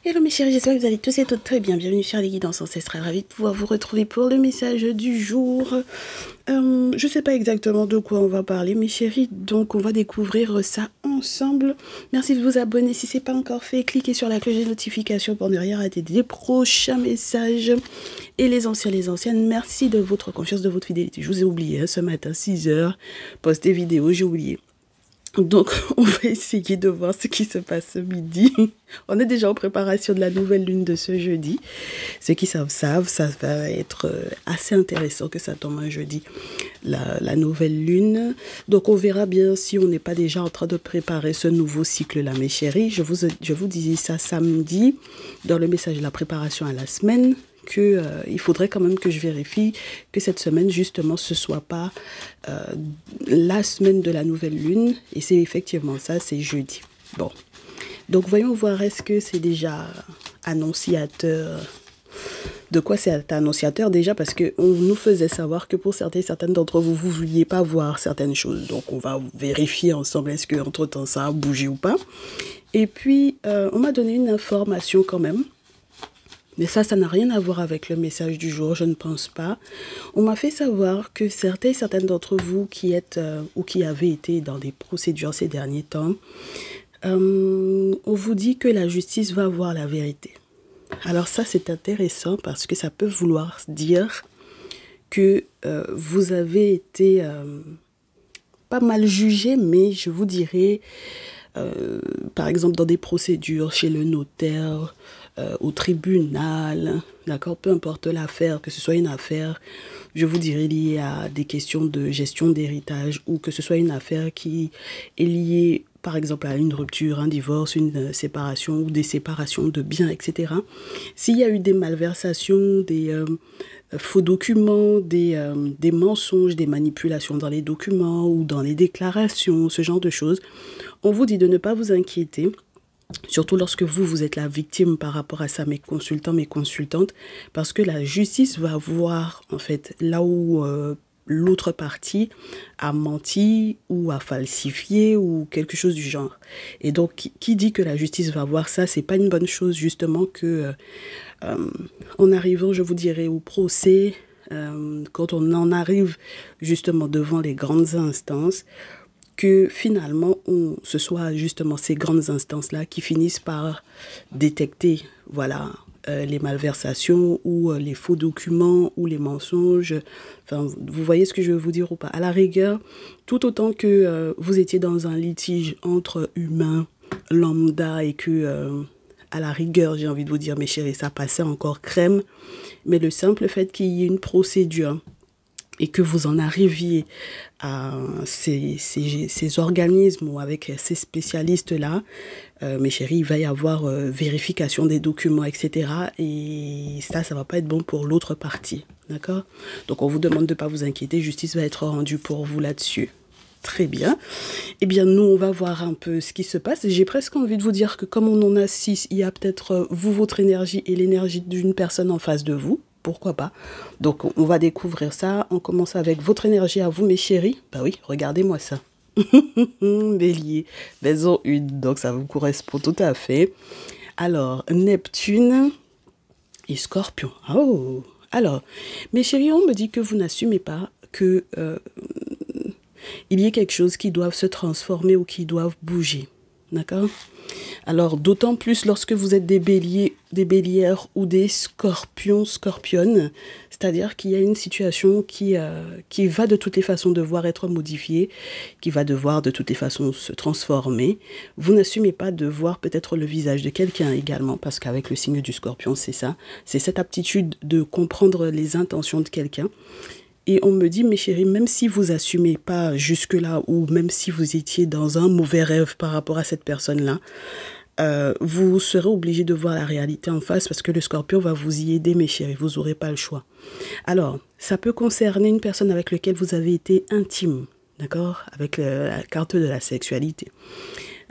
Hello mes chéris, j'espère que vous allez tous et toutes très bien. Bienvenue sur les guidances ancestrales. Ravi de pouvoir vous retrouver pour le message du jour. Je sais pas exactement de quoi on va parler mes chéris, donc on va découvrir ça ensemble. Merci de vous abonner si ce n'est pas encore fait. Cliquez sur la cloche de notification pour ne rien rater des prochains messages. Et les anciennes, merci de votre confiance, de votre fidélité. Je vous ai oublié ce matin, 6h, poster vidéo, j'ai oublié. Donc, on va essayer de voir ce qui se passe ce midi. On est déjà en préparation de la nouvelle lune de ce jeudi. Ceux qui savent, ça va être assez intéressant que ça tombe un jeudi, la nouvelle lune. Donc, on verra bien si on n'est pas déjà en train de préparer ce nouveau cycle-là, mes chéris. Je vous disais ça samedi, dans le message de la préparation à la semaine, que il faudrait quand même que je vérifie que cette semaine, justement, ce soit pas la semaine de la nouvelle lune. Et c'est effectivement ça, c'est jeudi. Bon, donc voyons voir, est-ce que c'est déjà annonciateur? De quoi c'est annonciateur? Déjà parce qu'on nous faisait savoir que pour certaines d'entre vous, vous ne vouliez pas voir certaines choses. Donc on va vérifier ensemble, est-ce qu'entre-temps ça a bougé ou pas. Et puis, on m'a donné une information quand même. Mais ça n'a rien à voir avec le message du jour, je ne pense pas. On m'a fait savoir que certaines d'entre vous qui êtes ou qui avez été dans des procédures ces derniers temps, on vous dit que la justice va voir la vérité. Alors ça, c'est intéressant parce que ça peut vouloir dire que vous avez été pas mal jugé, mais je vous dirais, par exemple, dans des procédures chez le notaire, au tribunal, d'accord, peu importe l'affaire, que ce soit une affaire, je vous dirais, liée à des questions de gestion d'héritage ou que ce soit une affaire qui est liée, par exemple, à une rupture, un divorce, une séparation ou des séparations de biens, etc. S'il y a eu des malversations, des faux documents, des mensonges, des manipulations dans les documents ou dans les déclarations, ce genre de choses, on vous dit de ne pas vous inquiéter. Surtout lorsque vous êtes la victime par rapport à ça, mes consultants, mes consultantes, parce que la justice va voir, en fait, là où l'autre partie a menti ou a falsifié ou quelque chose du genre. Et donc, qui dit que la justice va voir ça, c'est pas une bonne chose, justement, que en arrivant, je vous dirais, au procès, quand on en arrive justement devant les grandes instances, que finalement, ce soit justement ces grandes instances-là qui finissent par détecter, voilà, les malversations ou les faux documents ou les mensonges. Enfin, vous voyez ce que je veux vous dire ou pas? À la rigueur, tout autant que vous étiez dans un litige entre humains lambda et que, à la rigueur, j'ai envie de vous dire, mes chéris, ça passait encore crème. Mais le simple fait qu'il y ait une procédure et que vous en arriviez à ces organismes ou avec ces spécialistes-là, mes chéris, il va y avoir vérification des documents, etc. Et ça ne va pas être bon pour l'autre partie, d'accord? Donc on vous demande de ne pas vous inquiéter, justice va être rendue pour vous là-dessus. Très bien. Eh bien, nous, on va voir un peu ce qui se passe. J'ai presque envie de vous dire que comme on en a 6, il y a peut-être vous, votre énergie et l'énergie d'une personne en face de vous. Pourquoi pas? Donc, on va découvrir ça. On commence avec votre énergie à vous, mes chéris. Bah oui, regardez-moi ça. Bélier, maison 1. Donc, ça vous correspond tout à fait. Alors, Neptune et Scorpion. Oh! Alors, mes chéris, on me dit que vous n'assumez pas que il y ait quelque chose qui doit se transformer ou qui doit bouger. D'accord? Alors, d'autant plus lorsque vous êtes des béliers, des bélières ou des scorpions, scorpionnes, c'est-à-dire qu'il y a une situation qui va de toutes les façons devoir être modifiée, qui va devoir de toutes les façons se transformer. Vous n'assumez pas de voir peut-être le visage de quelqu'un également, parce qu'avec le signe du scorpion, c'est ça. C'est cette aptitude de comprendre les intentions de quelqu'un. Et on me dit, mes chéris, même si vous assumez pas jusque-là ou même si vous étiez dans un mauvais rêve par rapport à cette personne-là, vous serez obligé de voir la réalité en face parce que le scorpion va vous y aider, mes chéris. Vous n'aurez pas le choix. Alors, ça peut concerner une personne avec laquelle vous avez été intime, d'accord? Avec la carte de la sexualité.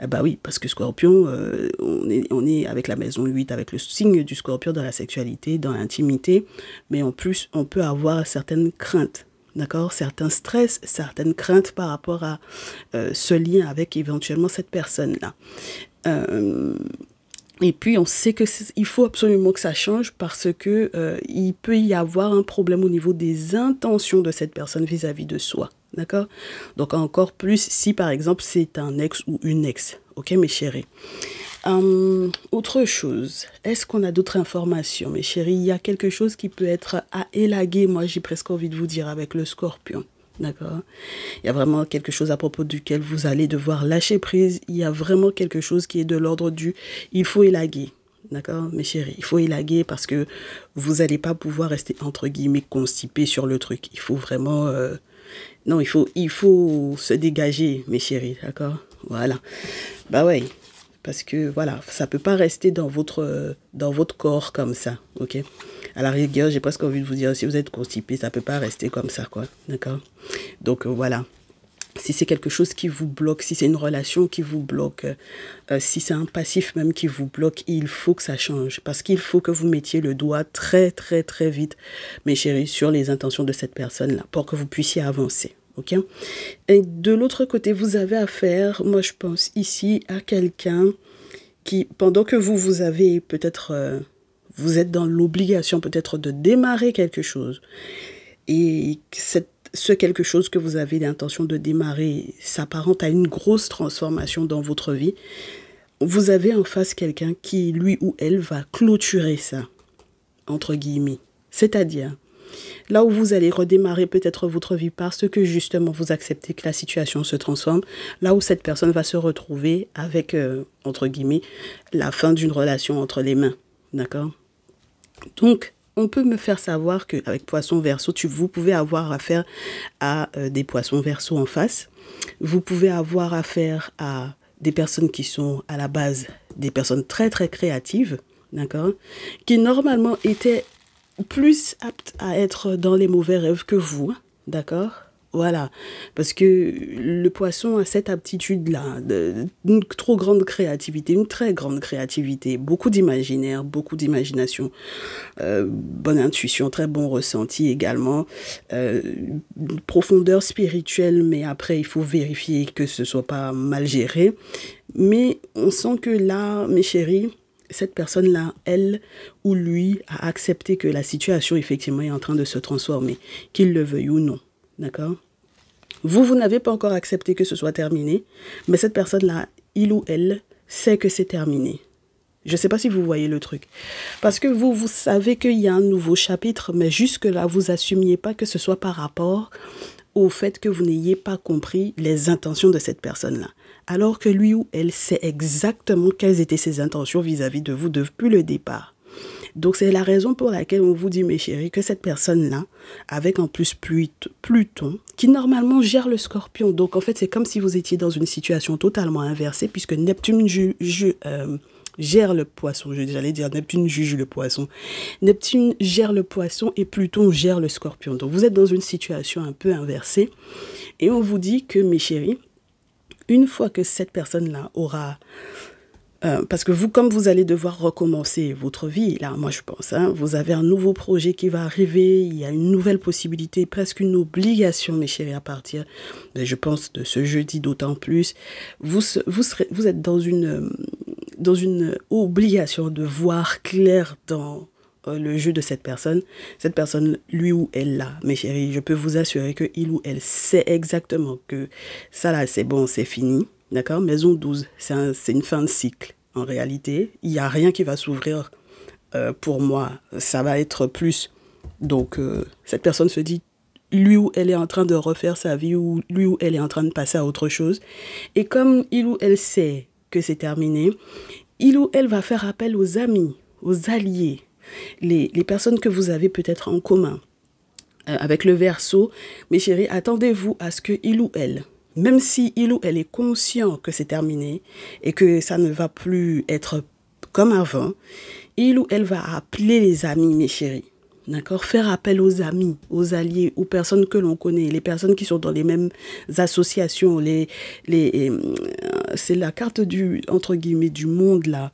Bah oui, parce que Scorpion, on est avec la maison 8, avec le signe du Scorpion dans la sexualité, dans l'intimité, mais en plus, on peut avoir certaines craintes, d'accord? Certains stress, certaines craintes par rapport à ce lien avec éventuellement cette personne-là. Et puis, on sait que il faut absolument que ça change parce que il peut y avoir un problème au niveau des intentions de cette personne vis-à-vis de soi. D'accord? Donc, encore plus si, par exemple, c'est un ex ou une ex. Ok, mes chéris? Autre chose, est-ce qu'on a d'autres informations, mes chéris? Il y a quelque chose qui peut être à élaguer, moi j'ai presque envie de vous dire, avec le scorpion. D'accord? Il y a vraiment quelque chose à propos duquel vous allez devoir lâcher prise. Il y a vraiment quelque chose qui est de l'ordre du il faut élaguer. D'accord, mes chéris? Il faut élaguer parce que vous n'allez pas pouvoir rester, entre guillemets, constipé sur le truc. Il faut vraiment... Non, il faut se dégager, mes chéris. D'accord? Voilà. Bah ouais. Parce que, voilà, ça ne peut pas rester dans votre corps comme ça, ok? À la rigueur, j'ai presque envie de vous dire, si vous êtes constipé, ça ne peut pas rester comme ça, quoi, d'accord? Donc, voilà. Si c'est quelque chose qui vous bloque, si c'est une relation qui vous bloque, si c'est un passif même qui vous bloque, il faut que ça change. Parce qu'il faut que vous mettiez le doigt très, très, très vite, mes chéris, sur les intentions de cette personne-là, pour que vous puissiez avancer. Ok? Et de l'autre côté, vous avez affaire, moi je pense ici, à quelqu'un qui, pendant que vous avez peut-être, vous êtes dans l'obligation peut-être de démarrer quelque chose, et ce quelque chose que vous avez l'intention de démarrer s'apparente à une grosse transformation dans votre vie, vous avez en face quelqu'un qui, lui ou elle, va clôturer ça, entre guillemets. C'est-à-dire, là où vous allez redémarrer peut-être votre vie parce que justement vous acceptez que la situation se transforme, là où cette personne va se retrouver avec, entre guillemets, la fin d'une relation entre les mains. D'accord? Donc, on peut me faire savoir qu'avec Poisson Verseau, vous pouvez avoir affaire à des Poissons Verseau en face. Vous pouvez avoir affaire à des personnes qui sont à la base des personnes très très créatives, d'accord, qui normalement étaient plus apte à être dans les mauvais rêves que vous, d'accord? Voilà, parce que le poisson a cette aptitude-là, une trop grande créativité, une très grande créativité, beaucoup d'imaginaire, beaucoup d'imagination, bonne intuition, très bon ressenti également, profondeur spirituelle, mais après il faut vérifier que ce soit pas mal géré. Mais on sent que là, mes chéris, cette personne-là, elle ou lui, a accepté que la situation, effectivement, est en train de se transformer, qu'il le veuille ou non. D'accord? Vous n'avez pas encore accepté que ce soit terminé, mais cette personne-là, il ou elle, sait que c'est terminé. Je ne sais pas si vous voyez le truc. Parce que vous savez qu'il y a un nouveau chapitre, mais jusque-là, vous n'assumiez pas que ce soit par rapport au fait que vous n'ayez pas compris les intentions de cette personne-là. Alors que lui ou elle sait exactement quelles étaient ses intentions vis-à-vis de vous depuis le départ. Donc c'est la raison pour laquelle on vous dit, mes chéris, que cette personne-là, avec en plus Pluton, qui normalement gère le Scorpion, donc en fait c'est comme si vous étiez dans une situation totalement inversée, puisque Neptune gère le poisson, j'allais dire Neptune juge le poisson. Neptune gère le poisson et Pluton gère le Scorpion. Donc vous êtes dans une situation un peu inversée, et on vous dit que, mes chéris, une fois que cette personne-là aura... parce que vous, comme vous allez devoir recommencer votre vie, là, moi je pense, hein, vous avez un nouveau projet qui va arriver, il y a une nouvelle possibilité, presque une obligation, mes chéris, à partir, mais je pense, de ce jeudi d'autant plus. Vous êtes dans une obligation de voir clair dans le jeu de cette personne. Cette personne, lui ou elle, là, mes chéris, je peux vous assurer que il ou elle sait exactement que ça là, c'est bon, c'est fini. D'accord? Maison 12, c'est une fin de cycle. En réalité, il n'y a rien qui va s'ouvrir pour moi. Ça va être plus. Donc, cette personne se dit, lui ou elle est en train de refaire sa vie, ou lui ou elle est en train de passer à autre chose. Et comme il ou elle sait que c'est terminé, il ou elle va faire appel aux amis, aux alliés, les personnes que vous avez peut-être en commun. Avec le Verseau, mes chéris, attendez-vous à ce que il ou elle, même si il ou elle est conscient que c'est terminé et que ça ne va plus être comme avant, il ou elle va appeler les amis, mes chéris. D'accord? Faire appel aux amis, aux alliés, aux personnes que l'on connaît, les personnes qui sont dans les mêmes associations, c'est la carte entre guillemets, du monde, là.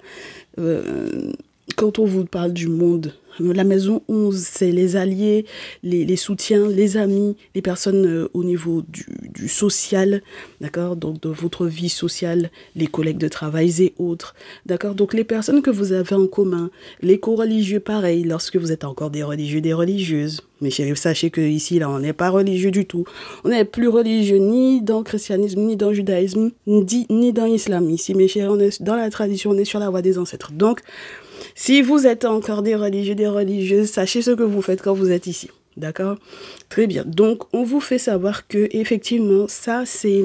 quand on vous parle du monde, la maison 11, c'est les alliés, les soutiens, les amis, les personnes au niveau du social, d'accord? Donc, de votre vie sociale, les collègues de travail et autres, d'accord? Donc, les personnes que vous avez en commun, les co-religieux, pareil, lorsque vous êtes encore des religieux, des religieuses. Mes chéris, sachez que ici, là, on n'est pas religieux du tout. On n'est plus religieux ni dans le christianisme, ni dans le judaïsme, ni dans l'islam. Ici, mes chéris, on est dans la tradition, on est sur la voie des ancêtres. Donc, si vous êtes encore des religieux, des religieuses, sachez ce que vous faites quand vous êtes ici. D'accord? Très bien. Donc, on vous fait savoir que, effectivement, ça, c'est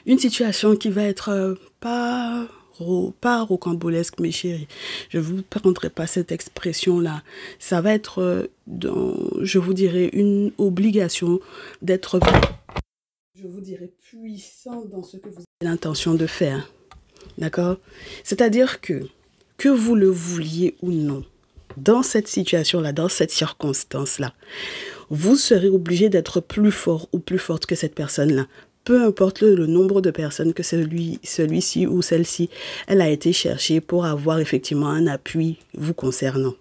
une situation qui va être pas rocambolesque, mes chéris. Je ne vous prendrai pas cette expression-là. Ça va être, je vous dirais, une obligation d'être, je vous dirais, puissant dans ce que vous avez l'intention de faire. D'accord? C'est-à-dire que vous le vouliez ou non, dans cette situation-là, dans cette circonstance-là, vous serez obligé d'être plus fort ou plus forte que cette personne-là. Peu importe le nombre de personnes que celui-ci ou celle-ci, elle a été cherchée pour avoir effectivement un appui vous concernant.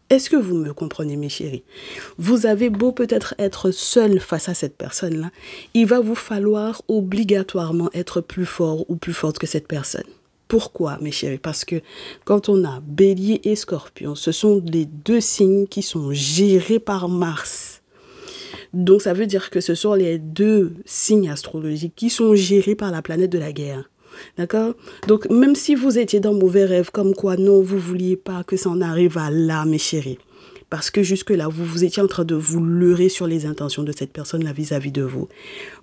Est-ce que vous me comprenez, mes chéris? Vous avez beau peut-être être seul face à cette personne-là, il va vous falloir obligatoirement être plus fort ou plus forte que cette personne. Pourquoi, mes chéris? Parce que quand on a Bélier et Scorpion, ce sont les deux signes qui sont gérés par Mars. Donc, ça veut dire que ce sont les deux signes astrologiques qui sont gérés par la planète de la guerre. D'accord? Donc, même si vous étiez dans mauvais rêve, comme quoi non, vous ne vouliez pas que ça en arrive à là, mes chéris. Parce que jusque-là, vous étiez en train de vous leurrer sur les intentions de cette personne-là vis-à-vis de vous.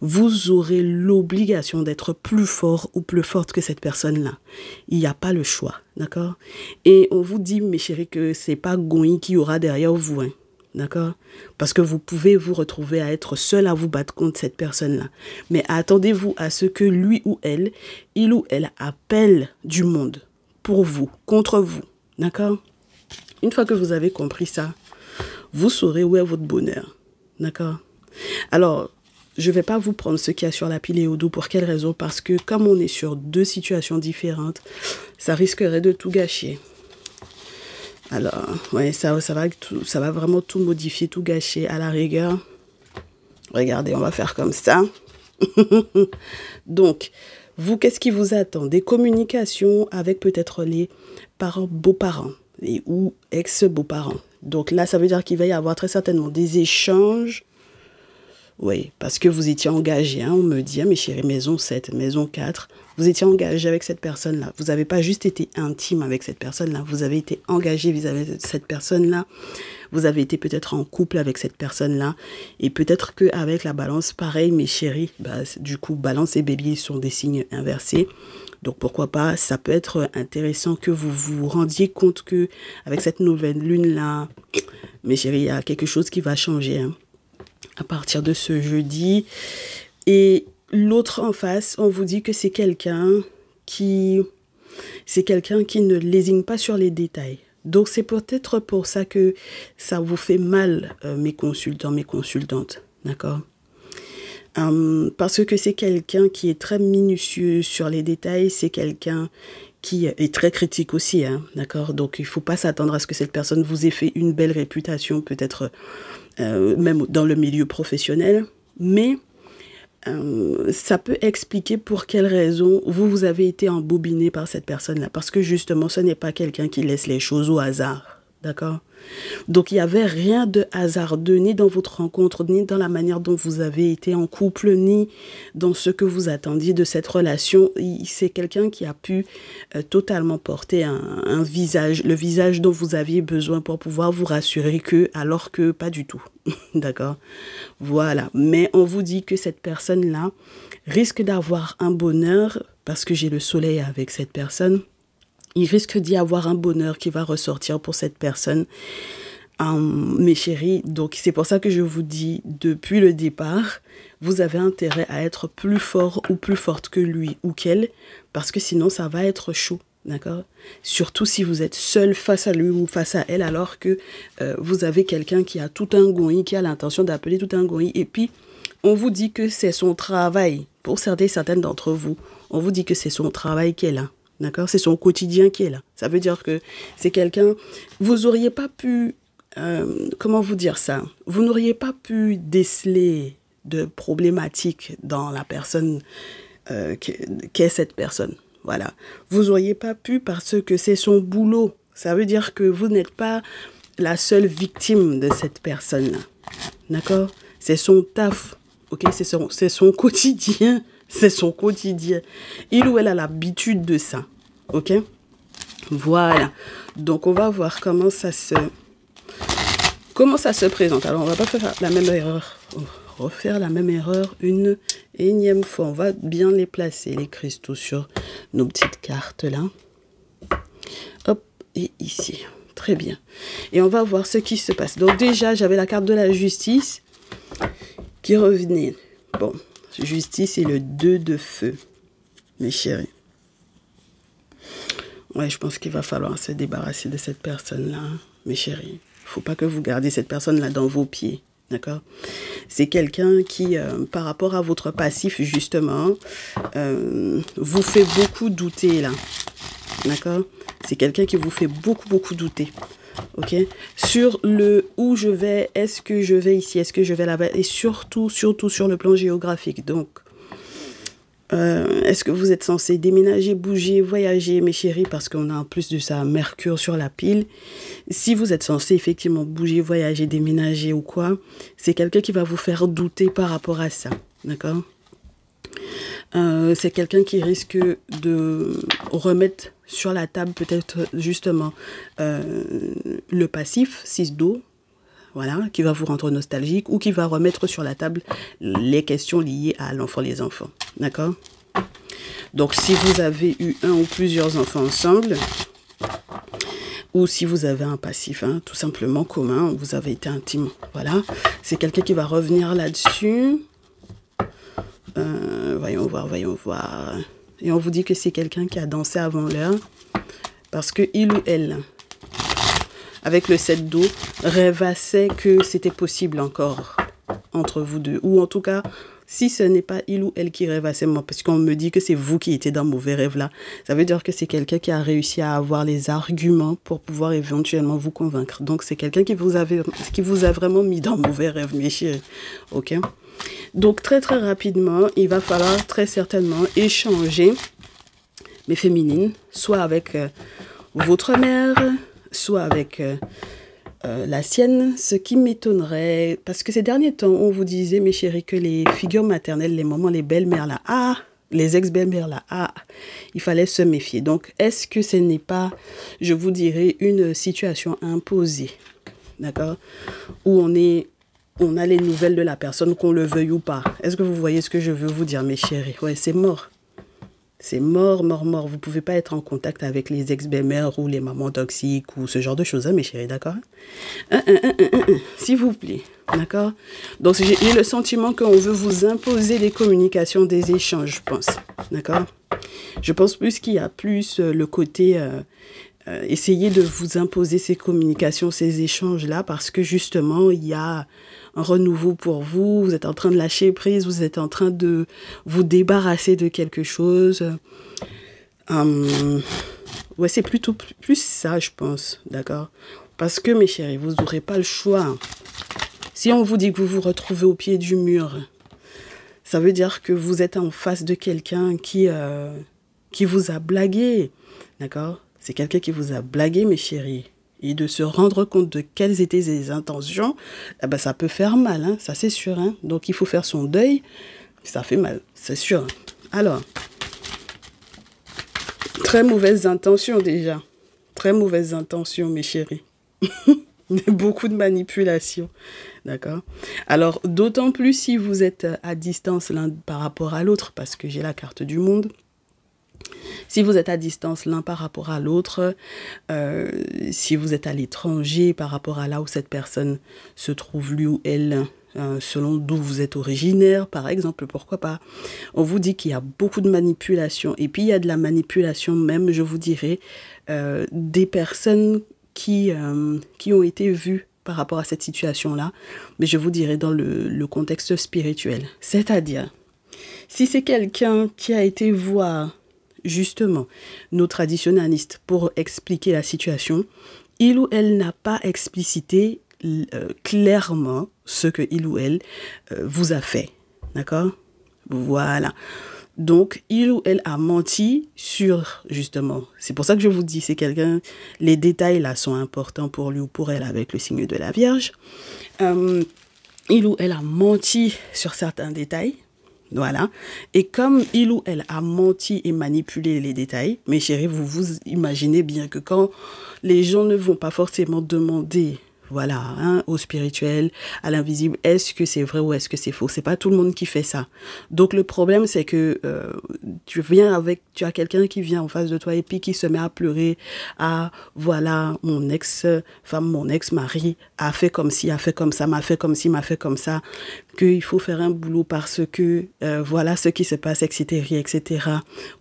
Vous aurez l'obligation d'être plus fort ou plus forte que cette personne-là. Il n'y a pas le choix, d'accord? Et on vous dit, mes chéris, que ce n'est pas Goï qui aura derrière vous, hein, d'accord? Parce que vous pouvez vous retrouver à être seul à vous battre contre cette personne-là. Mais attendez-vous à ce que lui ou elle, il ou elle appelle du monde pour vous, contre vous, d'accord? Une fois que vous avez compris ça, vous saurez où est votre bonheur. D'accord? Alors, je ne vais pas vous prendre ce qu'il y a sur la pile et au dos. Pour quelle raison? Parce que comme on est sur deux situations différentes, ça risquerait de tout gâcher. Alors, ouais, ça va vraiment tout modifier, tout gâcher à la rigueur. Regardez, on va faire comme ça. Donc, vous, qu'est-ce qui vous attend? Des communications avec peut-être les parents, beaux-parents. Ou ex-beaux-parents. Donc là, ça veut dire qu'il va y avoir très certainement des échanges. Oui, parce que vous étiez engagé. Hein, on me dit, mes chéris, maison 7, maison 4, vous étiez engagé avec cette personne-là. Vous n'avez pas juste été intime avec cette personne-là. Vous avez été engagé vis-à-vis de cette personne-là. Vous avez été peut-être en couple avec cette personne-là. Et peut-être qu'avec la balance, pareil, mes chéris, du coup, balance et bélier sont des signes inversés. Donc, pourquoi pas, ça peut être intéressant que vous vous rendiez compte que avec cette nouvelle lune-là, mes chéris, il y a quelque chose qui va changer hein, à partir de ce jeudi. Et l'autre en face, on vous dit que c'est quelqu'un qui ne lésigne pas sur les détails. Donc, c'est peut-être pour ça que ça vous fait mal, mes consultants, mes consultantes. D'accord? Parce que c'est quelqu'un qui est très minutieux sur les détails, c'est quelqu'un qui est très critique aussi, hein, d'accord? Donc, il ne faut pas s'attendre à ce que cette personne vous ait fait une belle réputation, peut-être même dans le milieu professionnel, mais ça peut expliquer pour quelle raison vous avez été embobiné par cette personne-là, parce que justement, ce n'est pas quelqu'un qui laisse les choses au hasard, d'accord? Donc, il n'y avait rien de hasardeux, ni dans votre rencontre, ni dans la manière dont vous avez été en couple, ni dans ce que vous attendiez de cette relation. C'est quelqu'un qui a pu totalement porter un visage, le visage dont vous aviez besoin pour pouvoir vous rassurer alors que pas du tout. D'accord? Voilà. Mais on vous dit que cette personne-là risque d'avoir un bonheur, parce que j'ai le soleil avec cette personne. Il risque d'y avoir un bonheur qui va ressortir pour cette personne, mes chéris. Donc, c'est pour ça que je vous dis, depuis le départ, vous avez intérêt à être plus fort ou plus forte que lui ou qu'elle, parce que sinon, ça va être chaud, d'accord? Surtout si vous êtes seul face à lui ou face à elle, alors que vous avez quelqu'un qui a tout un goï, qui a l'intention d'appeler tout un goï, et puis, on vous dit que c'est son travail. Pour certaines d'entre vous, on vous dit que c'est son travail qu'elle a. D'accord? C'est son quotidien qui est là. Ça veut dire que c'est quelqu'un... Vous n'auriez pas pu... comment vous dire ça? Vous n'auriez pas pu déceler de problématiques dans la personne qu'est cette personne. Voilà. Vous n'auriez pas pu parce que c'est son boulot. Ça veut dire que vous n'êtes pas la seule victime de cette personne-là. D'accord? C'est son taf. Ok? C'est son quotidien. C'est son quotidien. Il ou elle a l'habitude de ça. Ok? Voilà. Donc, on va voir comment ça se présente. Alors, on va pas faire la même erreur. Refaire la même erreur une énième fois. On va bien les placer, les cristaux, sur nos petites cartes là. Hop, et ici. Très bien. Et on va voir ce qui se passe. Donc déjà, j'avais la carte de la justice qui revenait. Bon, justice et le 2 de feu, mes chéris. Ouais, je pense qu'il va falloir se débarrasser de cette personne-là, mes chéris. Il ne faut pas que vous gardiez cette personne-là dans vos pieds. D'accord? C'est quelqu'un qui, par rapport à votre passif, justement, vous fait beaucoup douter, là. D'accord? C'est quelqu'un qui vous fait beaucoup douter. Ok? Sur le où je vais, est-ce que je vais ici, est-ce que je vais là-bas, et surtout sur le plan géographique. Donc, est-ce que vous êtes censé déménager, bouger, voyager, mes chéris, parce qu'on a en plus de ça Mercure sur la pile. Si vous êtes censé effectivement bouger, voyager, déménager ou quoi, c'est quelqu'un qui va vous faire douter par rapport à ça. D'accord? C'est quelqu'un qui risque de remettre sur la table peut-être justement le passif, 6 d'eau, voilà, qui va vous rendre nostalgique, ou qui va remettre sur la table les questions liées à l'enfant, les enfants. D'accord? Donc, si vous avez eu un ou plusieurs enfants ensemble, ou si vous avez un passif, hein, tout simplement commun, vous avez été intime. Voilà, c'est quelqu'un qui va revenir là-dessus. Voyons voir. Et on vous dit que c'est quelqu'un qui a dansé avant l'heure, parce que il ou elle, avec le 7 d'eau, rêvassait que c'était possible encore entre vous deux. Ou en tout cas, si ce n'est pas il ou elle qui rêvassait, moi, parce qu'on me dit que c'est vous qui étiez dans mauvais rêve là, ça veut dire que c'est quelqu'un qui a réussi à avoir les arguments pour pouvoir éventuellement vous convaincre. Donc, c'est quelqu'un qui vous a vraiment mis dans mauvais rêve, mes chéris. Ok? Donc, très rapidement, il va falloir très certainement échanger, mes féminines, soit avec votre mère, soit avec la sienne, ce qui m'étonnerait, parce que ces derniers temps, on vous disait, mes chéris, que les figures maternelles, les mamans, les belles-mères là, les ex-belles-mères là, il fallait se méfier. Donc, est-ce que ce n'est pas, je vous dirais, une situation imposée, d'accord, où on a les nouvelles de la personne, qu'on le veuille ou pas. Est-ce que vous voyez ce que je veux vous dire, mes chéris? Ouais, c'est mort. C'est mort. Vous ne pouvez pas être en contact avec les ex-belles-mères ou les mamans toxiques ou ce genre de choses, hein, mes chéris, d'accord? S'il vous plaît, d'accord? Donc, j'ai le sentiment qu'on veut vous imposer des communications, des échanges, je pense, d'accord? Je pense plus qu'il y a plus le côté... essayer de vous imposer ces communications, ces échanges-là, parce que justement, il y a un renouveau pour vous, vous êtes en train de lâcher prise, vous êtes en train de vous débarrasser de quelque chose. Ouais, c'est plutôt plus ça, je pense, d'accord? Parce que, mes chéris, vous n'aurez pas le choix. Si on vous dit que vous vous retrouvez au pied du mur, ça veut dire que vous êtes en face de quelqu'un qui vous a blagué, d'accord? C'est quelqu'un qui vous a blagué, mes chéris. Et de se rendre compte de quelles étaient ses intentions, eh ben, ça peut faire mal, hein, ça c'est sûr. Hein. Donc il faut faire son deuil, ça fait mal, c'est sûr. Alors, très mauvaises intentions déjà. Très mauvaises intentions, mes chéris. Beaucoup de manipulation, d'accord? Alors, d'autant plus si vous êtes à distance l'un par rapport à l'autre, parce que j'ai la carte du monde. Si vous êtes à distance l'un par rapport à l'autre, si vous êtes à l'étranger par rapport à là où cette personne se trouve, lui ou elle, selon d'où vous êtes originaire, par exemple, pourquoi pas. On vous dit qu'il y a beaucoup de manipulation. Et puis, il y a de la manipulation même, je vous dirais, des personnes qui ont été vues par rapport à cette situation-là. Mais je vous dirais dans le contexte spirituel. C'est-à-dire, si c'est quelqu'un qui a été voir justement, nos traditionnalistes, pour expliquer la situation, il ou elle n'a pas explicité clairement ce que il ou elle vous a fait. D'accord? Voilà. Donc, il ou elle a menti sur, justement, c'est pour ça que je vous dis, c'est quelqu'un, les détails là sont importants pour lui ou pour elle avec le signe de la Vierge. Il ou elle a menti sur certains détails. Voilà. Et comme il ou elle a menti et manipulé les détails, mes chéris, vous vous imaginez bien que quand les gens ne vont pas forcément demander, voilà, hein, au spirituel, à l'invisible, est-ce que c'est vrai ou est-ce que c'est faux? C'est pas tout le monde qui fait ça. Donc le problème, c'est que tu as quelqu'un qui vient en face de toi et puis qui se met à pleurer, voilà, mon ex-femme, mon ex-mari a fait comme ci, a fait comme ça, m'a fait comme ci, m'a fait comme ça, qu'il faut faire un boulot parce que voilà ce qui se passe, etc., etc.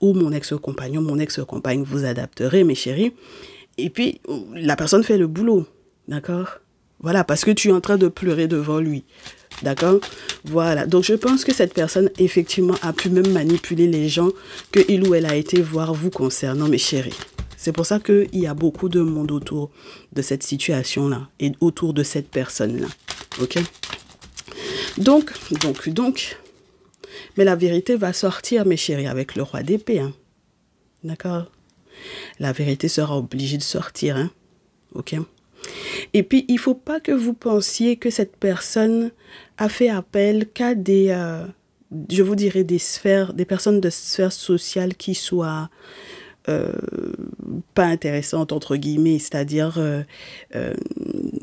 Ou mon ex-compagnon, mon ex-compagne, vous adapterez, mes chéris. Et puis, la personne fait le boulot. D'accord? Voilà, parce que tu es en train de pleurer devant lui. D'accord? Voilà. Donc, je pense que cette personne, effectivement, a pu même manipuler les gens que il ou elle a été voir vous concernant, mes chéris. C'est pour ça qu'il y a beaucoup de monde autour de cette situation-là et autour de cette personne-là. OK? Donc, mais la vérité va sortir, mes chéris, avec le roi d'épée. Hein. D'accord? La vérité sera obligée de sortir. Hein? OK? Et puis, il ne faut pas que vous pensiez que cette personne a fait appel qu'à des, je vous dirais, des personnes de sphère sociale qui soient pas intéressantes, entre guillemets. C'est-à-dire,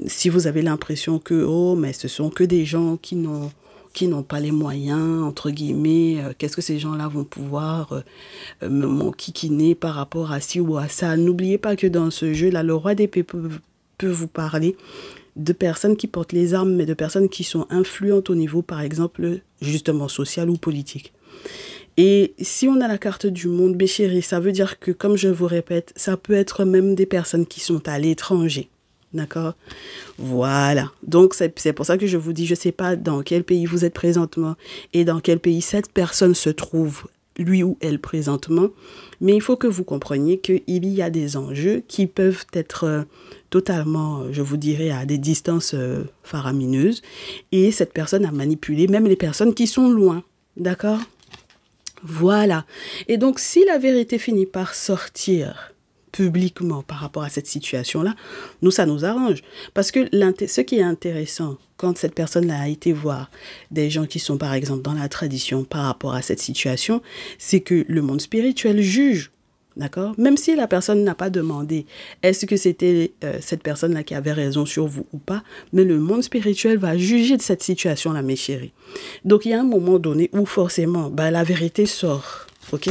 si vous avez l'impression que, oh, mais ce sont que des gens qui n'ont pas les moyens, entre guillemets, qu'est-ce que ces gens-là vont pouvoir me m'enquiquiner par rapport à ci ou à ça. N'oubliez pas que dans ce jeu-là, le roi d'épée peut vous parler de personnes qui portent les armes, mais de personnes qui sont influentes au niveau, par exemple, justement, social ou politique. Et si on a la carte du monde, mes chéris, ça veut dire que, comme je vous répète, ça peut être même des personnes qui sont à l'étranger. D'accord? Voilà. Donc, c'est pour ça que je vous dis, je ne sais pas dans quel pays vous êtes présentement et dans quel pays cette personne se trouve, lui ou elle présentement. Mais il faut que vous compreniez qu'il y a des enjeux qui peuvent être totalement, je vous dirais, à des distances faramineuses. Et cette personne a manipulé même les personnes qui sont loin. D'accord? Voilà. Et donc, si la vérité finit par sortir publiquement par rapport à cette situation-là, nous, ça nous arrange. Parce que ce qui est intéressant, quand cette personne-là a été voir des gens qui sont, par exemple, dans la tradition par rapport à cette situation, c'est que le monde spirituel juge. D'accord? Même si la personne n'a pas demandé est-ce que c'était cette personne-là qui avait raison sur vous ou pas, mais le monde spirituel va juger de cette situation-là, mes chéris. Donc, il y a un moment donné où forcément, la vérité sort. OK?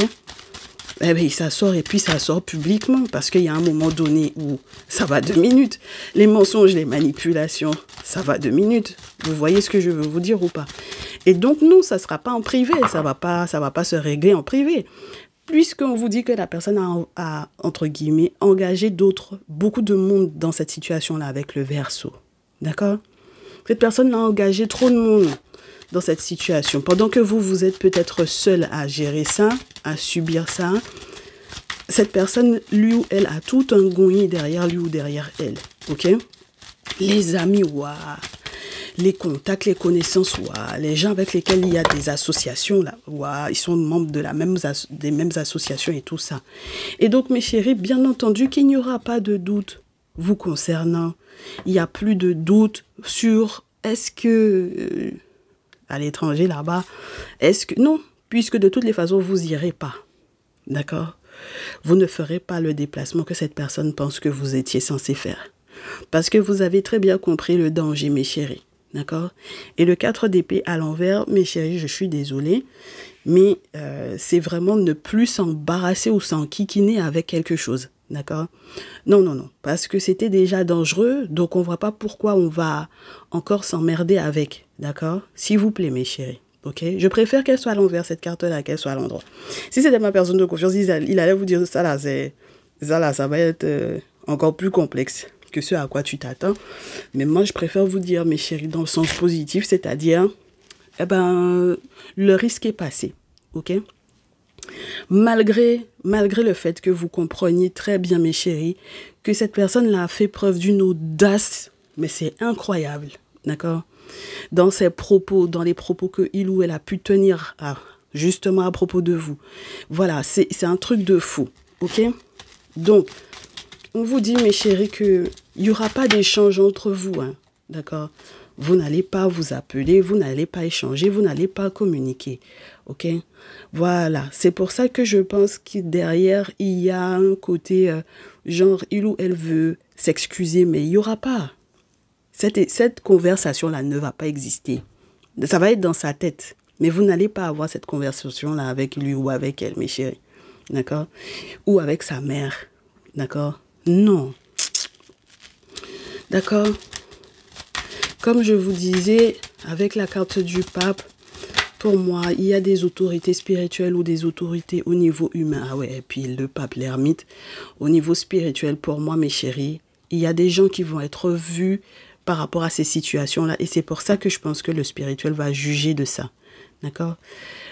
Eh bien, ça sort et puis ça sort publiquement parce qu'il y a un moment donné où ça va 2 minutes. Les mensonges, les manipulations, ça va 2 minutes. Vous voyez ce que je veux vous dire ou pas? Et donc, nous, ça ne sera pas en privé. Ça va pas se régler en privé. Puisqu'on vous dit que la personne a, entre guillemets, engagé beaucoup de monde dans cette situation-là avec le Verseau. D'accord? Cette personne a engagé trop de monde dans cette situation. Pendant que vous êtes peut-être seul à gérer ça, à subir ça, cette personne, lui ou elle, a tout un gouillis derrière lui ou derrière elle. OK? Les amis, waouh! Les contacts, les connaissances, waouh! Les gens avec lesquels il y a des associations, là, waouh! Ils sont membres de des mêmes associations et tout ça. Et donc, mes chéris, bien entendu qu'il n'y aura pas de doute vous concernant. Il n'y a plus de doute sur est-ce que... à l'étranger, là-bas, est-ce que... Non, puisque de toutes les façons, vous n'irez pas. D'accord? Vous ne ferez pas le déplacement que cette personne pense que vous étiez censé faire. Parce que vous avez très bien compris le danger, mes chéris. D'accord? Et le 4 d'épée à l'envers, mes chéris, je suis désolée, mais c'est vraiment ne plus s'embarrasser ou s'enquiquiner avec quelque chose. D'accord? Non, non, non. Parce que c'était déjà dangereux, donc on ne voit pas pourquoi on va encore s'emmerder avec. D'accord? S'il vous plaît, mes chéris. Ok? Je préfère qu'elle soit à l'envers, cette carte-là, qu'elle soit à l'endroit. Si c'était ma personne de confiance, il allait vous dire ça là, ça va être encore plus complexe que ce à quoi tu t'attends. Mais moi, je préfère vous dire, mes chéris, dans le sens positif, c'est-à-dire, le risque est passé. Ok? Malgré le fait que vous compreniez très bien, mes chéris, que cette personne-là a fait preuve d'une audace, mais c'est incroyable, d'accord? Dans ses propos, dans les propos que il ou elle a pu tenir, justement à propos de vous. Voilà, c'est un truc de fou, ok? Donc, on vous dit, mes chéris, qu'il n'y aura pas d'échange entre vous, hein, d'accord? Vous n'allez pas vous appeler, vous n'allez pas échanger, vous n'allez pas communiquer, ok? Voilà, c'est pour ça que je pense que derrière, il y a un côté, genre, il ou elle veut s'excuser, mais il n'y aura pas. Cette conversation-là ne va pas exister. Ça va être dans sa tête, mais vous n'allez pas avoir cette conversation-là avec lui ou avec elle, mes chéris, d'accord? Ou avec sa mère, d'accord? Non. D'accord? Comme je vous disais, avec la carte du pape, pour moi, il y a des autorités spirituelles ou des autorités au niveau humain. Ah ouais, et puis le pape, l'ermite. Au niveau spirituel, pour moi, mes chéris, il y a des gens qui vont être vus par rapport à ces situations-là. Et c'est pour ça que je pense que le spirituel va juger de ça. D'accord?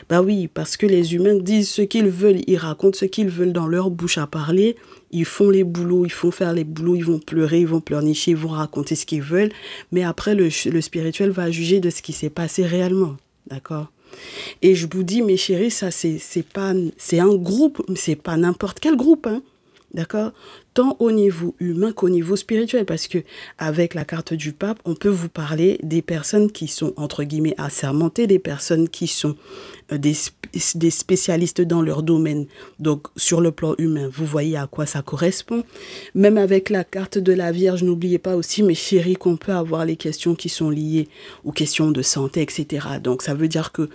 Bah oui, parce que les humains disent ce qu'ils veulent, ils racontent ce qu'ils veulent dans leur bouche à parler, ils font les boulots, ils font faire les boulots, ils vont pleurer, ils vont pleurnicher, ils vont raconter ce qu'ils veulent, mais après le spirituel va juger de ce qui s'est passé réellement, d'accord? Et je vous dis, mes chéris, ça c'est un groupe, c'est pas n'importe quel groupe, hein. D'accord? Tant au niveau humain qu'au niveau spirituel, parce que avec la carte du pape, on peut vous parler des personnes qui sont, entre guillemets, assermentées, des personnes qui sont des spécialistes dans leur domaine. Donc, sur le plan humain, vous voyez à quoi ça correspond. Même avec la carte de la Vierge, n'oubliez pas aussi, mes chéris, qu'on peut avoir les questions qui sont liées aux questions de santé, etc. Donc, ça veut dire que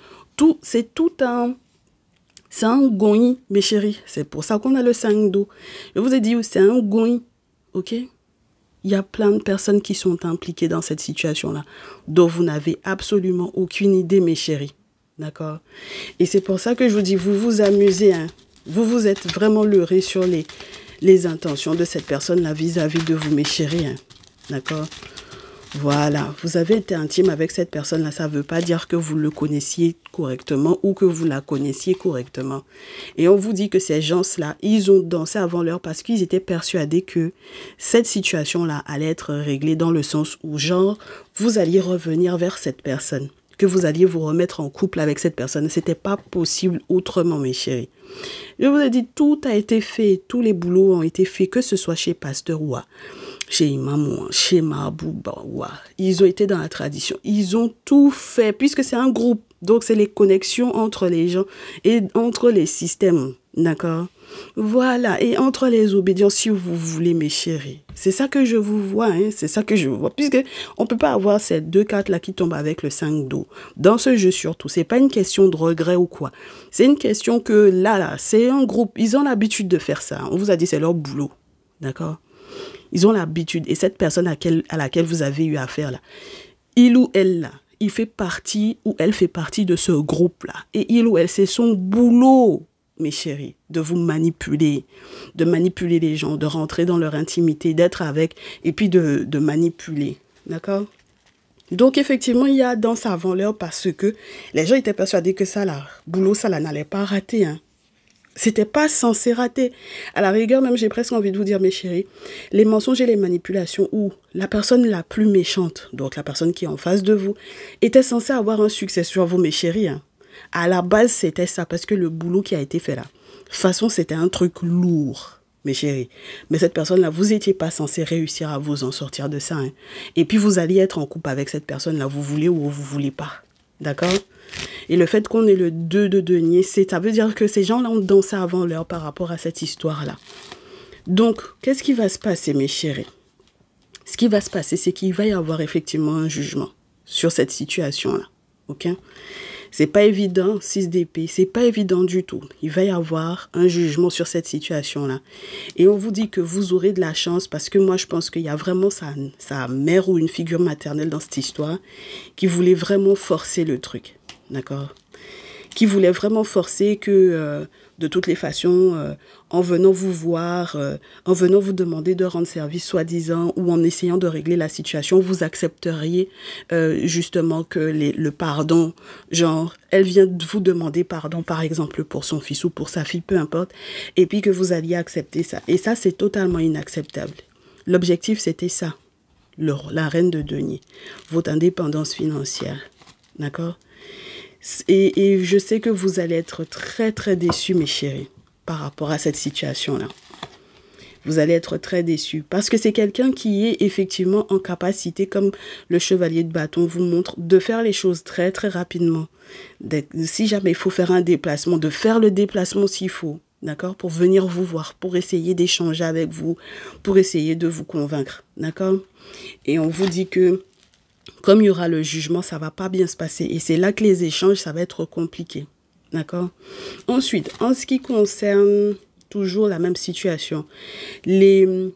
c'est un goni, mes chéris. C'est pour ça qu'on a le 5 d'eau. Je vous ai dit, c'est un goni. Ok? Il y a plein de personnes qui sont impliquées dans cette situation-là, dont vous n'avez absolument aucune idée, mes chéris. D'accord? Et c'est pour ça que je vous dis, vous vous amusez. Hein? Vous êtes vraiment leurrés sur les intentions de cette personne-là vis-à-vis de vous, mes chéris. Hein? D'accord? Voilà, vous avez été intime avec cette personne-là, ça ne veut pas dire que vous le connaissiez correctement ou que vous la connaissiez correctement. Et on vous dit que ces gens-là, ils ont dansé avant l'heure parce qu'ils étaient persuadés que cette situation-là allait être réglée dans le sens où, genre, vous alliez revenir vers cette personne, que vous alliez vous remettre en couple avec cette personne. Ce n'était pas possible autrement, mes chéris. Je vous ai dit, tout a été fait, tous les boulots ont été faits, que ce soit chez Pasteur ou chez Imam, chez Mabouba, ils ont été dans la tradition. Ils ont tout fait, puisque c'est un groupe. Donc, c'est les connexions entre les gens et entre les systèmes. D'accord? Voilà. Et entre les obédiences, si vous voulez, mes chéris. C'est ça que je vous vois. Hein? C'est ça que je vous vois. Puisque on ne peut pas avoir ces deux cartes-là qui tombent avec le 5 d'eau. Dans ce jeu, surtout. Ce n'est pas une question de regret ou quoi. C'est une question que là, c'est un groupe. Ils ont l'habitude de faire ça. On vous a dit, c'est leur boulot. D'accord? Ils ont l'habitude. Et cette personne à laquelle vous avez eu affaire là, il ou elle là, il fait partie ou elle fait partie de ce groupe là. Et il ou elle, c'est son boulot, mes chéris, de vous manipuler, de manipuler les gens, de rentrer dans leur intimité, d'être avec et puis de manipuler. D'accord? Donc effectivement, il y a danse avant l'heure parce que les gens étaient persuadés que ça là, boulot, ça là n'allait pas rater, hein. C'était pas censé rater. À la rigueur, même, j'ai presque envie de vous dire, mes chéris, les mensonges et les manipulations où la personne la plus méchante, donc la personne qui est en face de vous, était censée avoir un succès sur vous, mes chéris. Hein. À la base, c'était ça, parce que le boulot qui a été fait là, de toute façon, c'était un truc lourd, mes chéris. Mais cette personne-là, vous n'étiez pas censé réussir à vous en sortir de ça. Hein. Et puis, vous alliez être en couple avec cette personne-là, vous voulez ou vous voulez pas. D'accord? Et le fait qu'on ait le 2 de denier, ça veut dire que ces gens-là ont dansé avant l'heure par rapport à cette histoire-là. Donc, qu'est-ce qui va se passer, mes chéris? Ce qui va se passer, c'est qu'il va y avoir effectivement un jugement sur cette situation-là. Ok? C'est pas évident, 6 d'épée, c'est pas évident du tout. Il va y avoir un jugement sur cette situation-là. Et on vous dit que vous aurez de la chance parce que moi, je pense qu'il y a vraiment sa mère ou une figure maternelle dans cette histoire qui voulait vraiment forcer le truc. D'accord? Qui voulait vraiment forcer que de toutes les façons, en venant vous voir, en venant vous demander de rendre service soi-disant ou en essayant de régler la situation, vous accepteriez justement que le pardon, genre, elle vient de vous demander pardon, par exemple, pour son fils ou pour sa fille, peu importe, et puis que vous alliez accepter ça. Et ça, c'est totalement inacceptable. L'objectif, c'était ça, la reine de denier, votre indépendance financière, d'accord? Et je sais que vous allez être très, très déçus, mes chéris, par rapport à cette situation-là. Vous allez être très déçus parce que c'est quelqu'un qui est effectivement en capacité, comme le chevalier de bâton vous montre, de faire les choses très, très rapidement. Si jamais il faut faire un déplacement, de faire le déplacement s'il faut, d'accord, pour venir vous voir, pour essayer d'échanger avec vous, pour essayer de vous convaincre, d'accord? Et on vous dit que comme il y aura le jugement, ça ne va pas bien se passer. Et c'est là que les échanges, ça va être compliqué. D'accord? Ensuite, en ce qui concerne toujours la même situation, je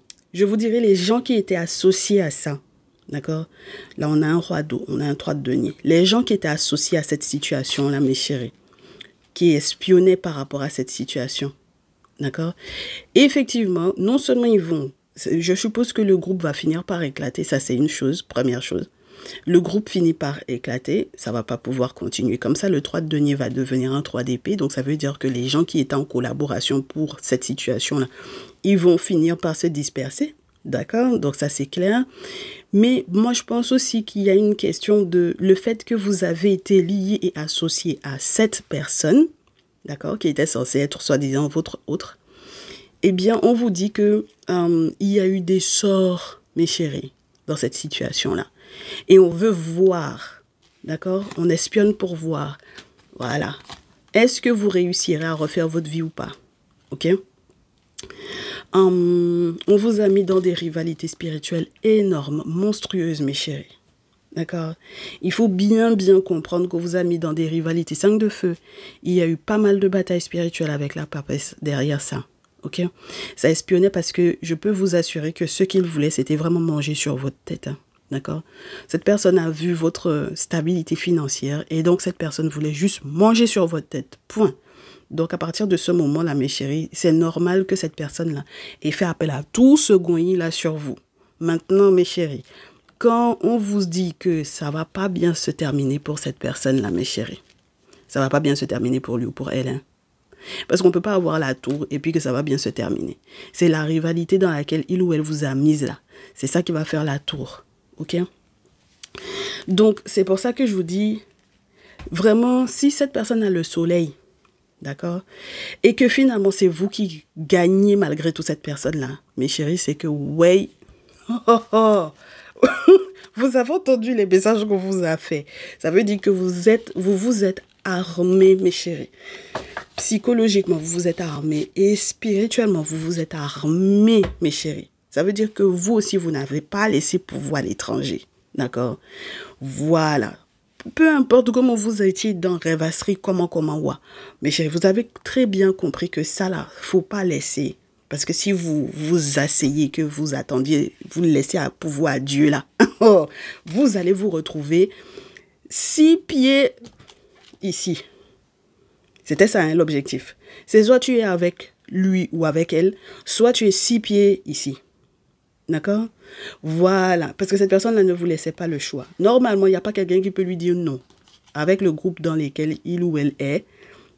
vous dirais les gens qui étaient associés à ça. D'accord? Là, on a un roi d'eau, on a un 3 de denier. Les gens qui étaient associés à cette situation-là, mes chéris, qui espionnaient par rapport à cette situation. D'accord? Effectivement, non seulement ils vont... Je suppose que le groupe va finir par éclater. Ça, c'est une chose, première chose. Le groupe finit par éclater, ça ne va pas pouvoir continuer comme ça. Le 3 de denier va devenir un 3 d'épée. Donc, ça veut dire que les gens qui étaient en collaboration pour cette situation-là, ils vont finir par se disperser. D'accord? Donc, ça, c'est clair. Mais moi, je pense aussi qu'il y a une question de le fait que vous avez été lié et associé à cette personne, d'accord, qui était censée être soi-disant votre autre. Eh bien, on vous dit que il y a eu des sorts, mes chéris, dans cette situation-là. Et on veut voir, d'accord? On espionne pour voir. Voilà. Est-ce que vous réussirez à refaire votre vie ou pas? Ok? On vous a mis dans des rivalités spirituelles énormes, monstrueuses, mes chéris. D'accord? Il faut bien comprendre qu'on vous a mis dans des rivalités 5 de feu. Il y a eu pas mal de batailles spirituelles avec la papesse derrière ça. Ok? Ça espionnait parce que je peux vous assurer que ce qu'il voulait, c'était vraiment manger sur votre tête. Hein. D'accord? Cette personne a vu votre stabilité financière et donc cette personne voulait juste manger sur votre tête. Point. Donc à partir de ce moment-là, mes chéris, c'est normal que cette personne-là ait fait appel à tout ce gouaillis-là sur vous. Maintenant, mes chéris, quand on vous dit que ça ne va pas bien se terminer pour cette personne-là, mes chéris, ça ne va pas bien se terminer pour lui ou pour elle. Hein? Parce qu'on ne peut pas avoir la tour et puis que ça va bien se terminer. C'est la rivalité dans laquelle il ou elle vous a mise là. C'est ça qui va faire la tour. Ok? Donc, c'est pour ça que je vous dis, vraiment, si cette personne a le soleil, d'accord, et que finalement, c'est vous qui gagnez malgré tout cette personne-là, mes chéris, c'est que, ouais, vous avez entendu les messages qu'on vous a fait. Ça veut dire que vous vous êtes armés, mes chéris. Psychologiquement, vous vous êtes armés et spirituellement, vous vous êtes armés, mes chéris. Ça veut dire que vous aussi, vous n'avez pas laissé pouvoir l'étranger. D'accord? Voilà. Peu importe comment vous étiez dans rêvasserie, comment, ouais. Mes chéris, vous avez très bien compris que ça, là, faut pas laisser. Parce que si vous vous asseyez, que vous attendiez, vous le laissez à pouvoir à Dieu, là, vous allez vous retrouver 6 pieds ici. C'était ça, hein, l'objectif. C'est soit tu es avec lui ou avec elle, soit tu es 6 pieds ici. D'accord? Voilà. Parce que cette personne-là ne vous laissait pas le choix. Normalement, il n'y a pas quelqu'un qui peut lui dire non. Avec le groupe dans lequel il ou elle est,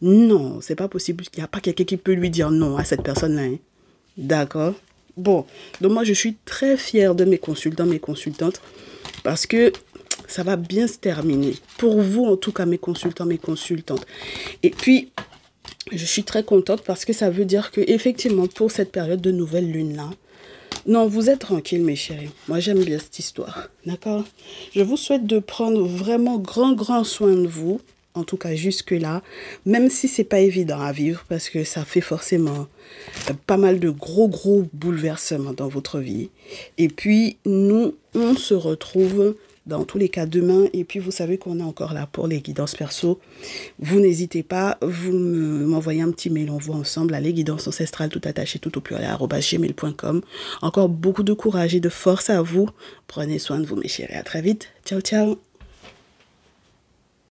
non, c'est pas possible. Il n'y a pas quelqu'un qui peut lui dire non à cette personne-là. Hein. D'accord? Bon. Donc, moi, je suis très fière de mes consultants, mes consultantes, parce que ça va bien se terminer. Pour vous, en tout cas, mes consultants, mes consultantes. Et puis, je suis très contente parce que ça veut dire que effectivement, pour cette période de nouvelle lune-là, non, vous êtes tranquilles, mes chéris. Moi, j'aime bien cette histoire. D'accord? Je vous souhaite de prendre vraiment grand soin de vous. En tout cas, jusque-là. Même si c'est pas évident à vivre parce que ça fait forcément pas mal de gros bouleversements dans votre vie. Et puis, nous, on se retrouve dans tous les cas demain. Et puis, vous savez qu'on est encore là pour les guidances perso. Vous n'hésitez pas, vous m'envoyez un petit mail, on voit ensemble à les guidances ancestrales tout attaché tout au pluriel @gmail.com. Encore beaucoup de courage et de force à vous. Prenez soin de vous, mes chéris. À très vite. Ciao.